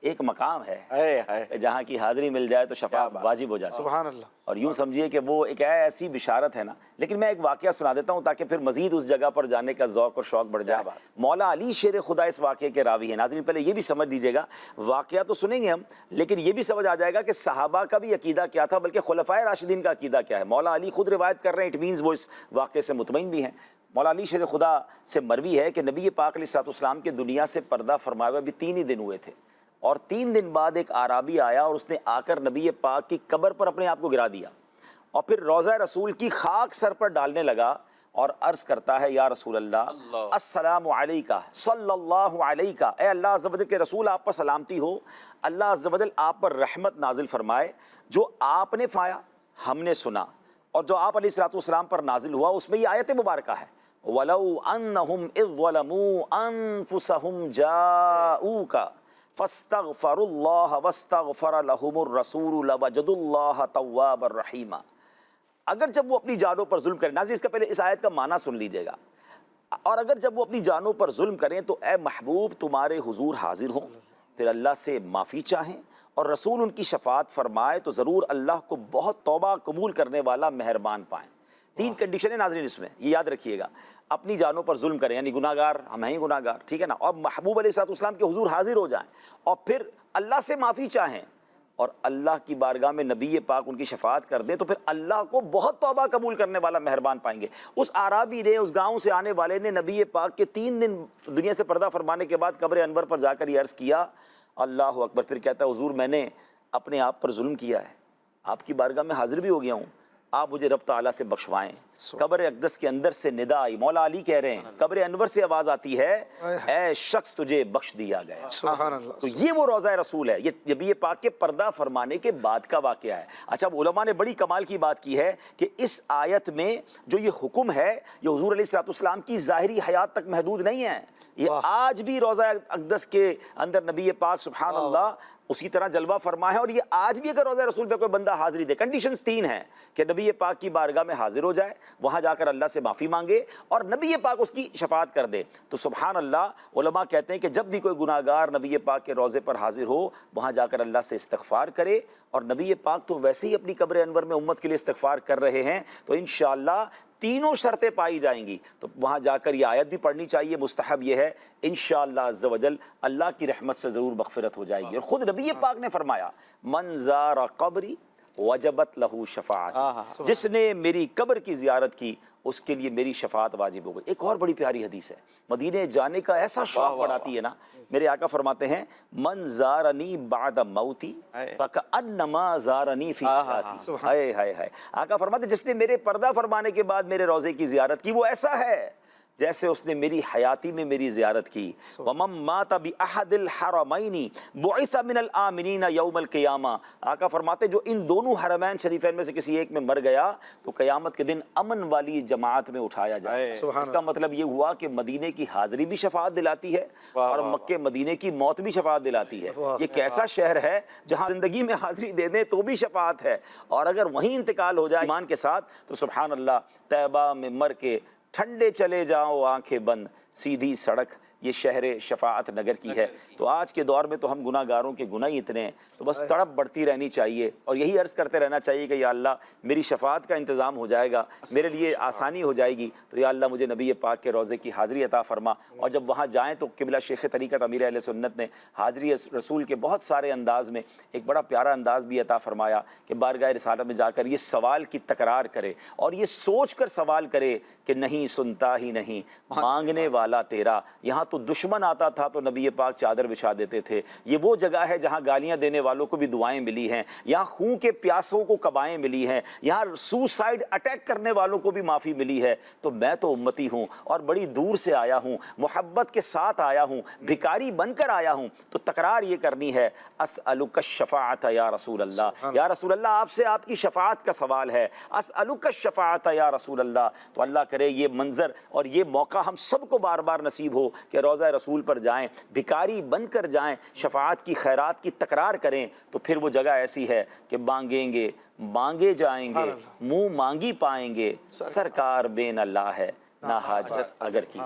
ایک مقام ہے جہاں کی حاضری مل جائے تو شفاعت واجب ہو جاتی ہے. سبحان اللہ. اور یوں سمجھیے کہ وہ ایک ایسی بشارت ہے نا. لیکن میں ایک واقعہ سنا دیتا ہوں تاکہ پھر مزید اس جگہ پر جانے کا ذوق اور شوق بڑھ جائے. مولا علی شیر خدا اس واقعے کے راوی ہیں. ناظرین پہلے یہ بھی سمجھ لیجیے گا, واقعہ تو سنیں گے ہم لیکن یہ بھی سمجھ آ جائے گا کہ صحابہ کا بھی عقیدہ کیا تھا بلکہ خلفائے راشدین کا عقیدہ کیا ہے. مولا علی خود روایت کر رہے ہیں, اٹ مینز وہ اس واقعے سے مطمئن بھی ہیں. مولا علی شیر خدا سے مروی ہے کہ نبی پاک علیہ الصلوۃ والسلام کے دنیا سے پردہ فرمائے ہوئے بھی 3 ہی دن ہوئے تھے, اور 3 دن بعد ایک اعرابی آیا اور اس نے آ کر نبی پاک کی قبر پر اپنے آپ کو گرا دیا اور پھر روضہ رسول کی خاک سر پر ڈالنے لگا اور عرض کرتا ہے, یا رسول اللہ السلام علیکہ صلی اللہ علیکہ, اے اللہ عز و جل کے رسول آپ پر سلامتی ہو, اللہ عز و جل آپ پر رحمت نازل فرمائے. جو آپ نے فرمایا ہم نے سنا, اور جو آپ علیہ الصلوۃ والسلام پر نازل ہوا اس میں یہ آیت مبارکہ ہے, وَلَوْ أَنَّهُمْ إِذْ ظَلَمُوا أَنفُسَهُمْ جَاءُوكَ فَاسْتَغْفَرُوا اللَّهَ وَاسْتَغْفَرَ لَهُمُ الرَّسُولُ لَوَجَدُوا اللَّهَ تَوَّابًا رَحِيمًا. اگر جب وہ اپنی جانوں پر ظلم کریں, ناظرین اس کا پہلے اس آیت کا معنی سن لیجئے گا, اور اگر جب وہ اپنی جانوں پر ظلم کریں تو اے محبوب تمہارے حضور حاضر ہوں, پھر اللہ سے معافی چاہیں اور رسول ان کی شفاعت فرمائے تو ضرور اللہ کو بہت توبہ قبول کرنے والا مہربان پائیں. 3 کنڈیشن ہے ناظرین اس میں, یہ یاد رکھیے گا. اپنی جانوں پر ظلم کریں یعنی گناہ گار ہم ہیں گناہ گار, ٹھیک ہے نا, اور محبوب علیہ الصلوۃ والسلام کے حضور حاضر ہو جائیں, اور پھر اللہ سے معافی چاہیں اور اللہ کی بارگاہ میں نبی پاک ان کی شفاعت کر دیں تو پھر اللہ کو بہت توبہ قبول کرنے والا مہربان پائیں گے. اس اعرابی نے, اس گاؤں سے آنے والے نے نبی پاک کے 3 دن دنیا سے پردہ فرمانے کے بعد قبر انور پر جا کر یہ عرض کیا, اللہ اکبر. پھر کہتا ہے, حضور میں نے اپنے آپ پر ظلم کیا ہے, آپ کی بارگاہ میں حاضر بھی ہو گیا ہوں, آپ مجھے رب تعالیٰ سے بخشوائیں. قبر اقدس کے اندر سے ندا آئی, مولا علی کہہ رہے ہیں قبر انور سے آواز آتی ہے, اے شخص تجھے بخش دیا گیا. سبحان اللہ. تو یہ وہ روضہ رسول ہے, یہ نبی پاک کے پردہ فرمانے کے بعد کا واقعہ ہے. اچھا, علماء نے بڑی کمال کی بات کی ہے کہ اس آیت میں جو یہ حکم ہے یہ حضور علیہ الصلوۃ والسلام کی ظاہری حیات تک محدود نہیں ہے, یہ آج بھی روضہ اقدس کے اندر نبی پاک سبحان اللہ اسی طرح جلوہ فرما ہے. اور یہ آج بھی اگر روضہ رسول پہ کوئی بندہ حاضری دے, کنڈیشنز 3 ہیں کہ نبی پاک کی بارگاہ میں حاضر ہو جائے, وہاں جا کر اللہ سے معافی مانگے اور نبی پاک اس کی شفاعت کر دے. تو سبحان اللہ علماء کہتے ہیں کہ جب بھی کوئی گناہ گار نبی پاک کے روضے پر حاضر ہو وہاں جا کر اللہ سے استغفار کرے, اور نبی پاک تو ویسے ہی اپنی قبر انور میں امت کے لیے استغفار کر رہے ہیں, تو انشاءاللہ 3 شرطیں پائی جائیں گی. تو وہاں جا کر یہ آیت بھی پڑھنی چاہیے, مستحب یہ ہے, انشاءاللہ عز و جل اللہ کی رحمت سے ضرور مغفرت ہو جائے گی. اور خود نبی پاک نے فرمایا, من زار قبری وجبت لہو شفاعت, جس نے میری قبر کی زیارت کی اس کے لیے میری شفاعت واجب ہو گئی. ایک اور بڑی پیاری حدیث ہے, مدینے جانے کا ایسا شوق بڑھاتی ہے نا. میرے آقا فرماتے ہیں, من زارنی بعد موتی فکأنما زارنی فی حیاتی. ہائے ہائے ہائے. آقا فرماتے ہیں جس نے میرے پردہ فرمانے کے بعد میرے روضے کی زیارت کی وہ ایسا ہے جیسے اس نے میری حیاتی میں میری زیارت کی. وَمَن مَاتَ بِأَحَدِ الْحَرَمَيْنِ بُعِثَ مِنَ الْآمِنِينَ يَوْمَ الْقِيَامَةِ. آقا فرماتے جو ان دونوں حرمین شریفین میں سے کسی ایک میں مر گیا تو قیامت کے دن امن والی جماعت میں اٹھایا جائے. اس کا مطلب یہ ہوا کہ مدینے کی حاضری بھی شفاعت دلاتی ہے اور مکہ مدینے کی موت بھی شفاعت دلاتی ہے. یہ کیسا شہر ہے جہاں زندگی میں حاضری دے دیں تو بھی شفاعت ہے, اور اگر وہیں انتقال ہو جائے ایمان کے ساتھ تو سبحان اللہ, طیبہ میں مر کے ٹھنڈے چلے جاؤ آنکھیں بند, سیدھی سڑک یہ شہر شفاعت نگر کی ہے. تو آج کے دور میں تو ہم گناہ گاروں کے گناہ ہی اتنے ہیں, تو بس تڑپ بڑھتی رہنی چاہیے اور یہی عرض کرتے رہنا چاہیے کہ یا اللہ میری شفاعت کا انتظام ہو جائے گا, میرے لیے آسانی ہو جائے گی, تو یا اللہ مجھے نبی پاک کے روضے کی حاضری عطا فرما. اور جب وہاں جائیں تو قبلہ شیخ طریقت امیر اہل سنت نے حاضری رسول کے بہت سارے انداز میں ایک بڑا پیارا انداز بھی عطا فرمایا کہ بارگاہ رسالت میں جا کر یہ سوال کی تکرار کرے اور یہ سوچ کر سوال کرے کہ نہیں سنتا ہی نہیں مانگنے والا تیرا. یہاں تو دشمن آتا تھا تو نبی پاک چادر بچھا دیتے تھے. یہ وہ جگہ ہے جہاں گالیاں دینے والوں کو بھی دعائیں ملی ہیں, یہاں خون کے پیاسوں کو قبائیں ملی ہیں, یہاں سوسائڈ اٹیک کرنے والوں کو بھی معافی ملی ہے. تو میں تو امتی ہوں اور بڑی دور سے آیا ہوں, محبت کے ساتھ آیا ہوں, بھکاری بن کر آیا ہوں, تو تکرار یہ کرنی ہے, اسألک الشفاعت یا رسول اللہ, یا رسول اللہ آپ سے آپ کی شفاعت کا سوال ہے, اسألک الشفاعت یا رسول اللہ. تو اللہ کرے یہ منظر اور یہ موقع ہم سب کو بار بار نصیب ہو کہ روضہ رسول پر جائیں, بھکاری بن کر جائیں, شفاعت کی خیرات کی تکرار کریں. تو پھر وہ جگہ ایسی ہے کہ مانگیں گے مانگے جائیں گے, منہ مانگی پائیں گے, سرکار بے نہ لا ہے نہ حاجت اگر کی.